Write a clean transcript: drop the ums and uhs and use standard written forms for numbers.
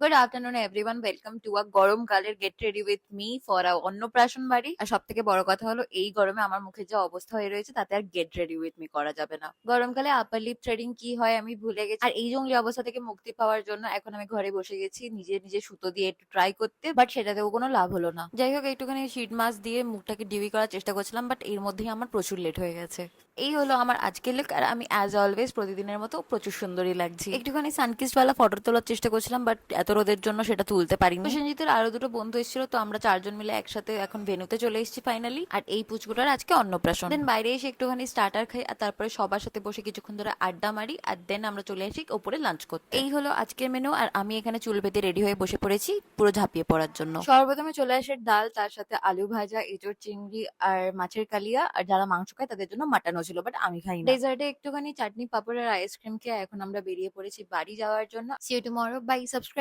Good afternoon everyone, welcome to a গরমকালের get ready with me for a Annaprashan বাড়ি। আর সব থেকে বড় কথা হলো এই গরমে আমার মুখের যে অবস্থা হয়ে রয়েছে তাতে আর গেট রেডি উইথ মি করা যাবে না। গরমকালে আপার লিপ থ্রেডিং কি হয় আমি ভুলে গেছি। আর এই জঙ্গলি অবস্থা থেকে মুক্তি পাওয়ার জন্য এখন আমি ঘরে বসে গেছি নিজে নিজে সুতো দিয়ে একটু ট্রাই করতে, বাট সেটাতেও কোনো লাভ হলো না। যাই হোক, একটুখানি শীট মাস্ক দিয়ে মুখটাকে ডিউই করার চেষ্টা করছিলাম, বাট এর মধ্যেই আমার প্রচুর লেট হয়ে গেছে। এই হলো আমার আজকের লুক, আর আমি অ্যাজ অলওয়েজ প্রতিদিনের মতো প্রচুর সুন্দরী লাগছি। একটুখানি সানকিস্ট ওয়ালা ফটো তোলার চেষ্টা করছিলাম, বাট এত রোদের জন্য সেটা তুলতে পারিনি। প্রসেনজিতের আরো দুটো বন্ধু এসেছিল, তো আমরা চারজন মিলে একসাথে এখন ভেনুতে চলে এসেছি ফাইনালি। আর এই পুচকুটার আজকে অন্নপ্রাশন। দেন বাইরে এসে একটুখানি স্টার্টার খাই, আর তারপরে সবার সাথে বসে কিছুক্ষণ ধরে আড্ডা মারি, আর দেন আমরা চলে আসি ওপরে লাঞ্চ করতে। এই হলো আজকের মেনু, আর আমি এখানে চুল বেঁধে রেডি হয়ে বসে পড়েছি পুরো ঝাঁপিয়ে পড়ার জন্য। সর্বপ্রথমে চলে আসে ডাল, তার সাথে আলু ভাজা, এঁচোড় চিংড়ি আর মাছের কালিয়া, আর যারা মাংস খায় তাদের জন্য মাটনও ছিল, বাট আমি খাই না। ডেজার্টে একটুখানি চাটনি পাঁপড় আর আইসক্রিম খেয়ে এখন আমরা বেরিয়ে পড়েছি বাড়ি যাওয়ার জন্য। See you tomorrow, bye. Subscribe.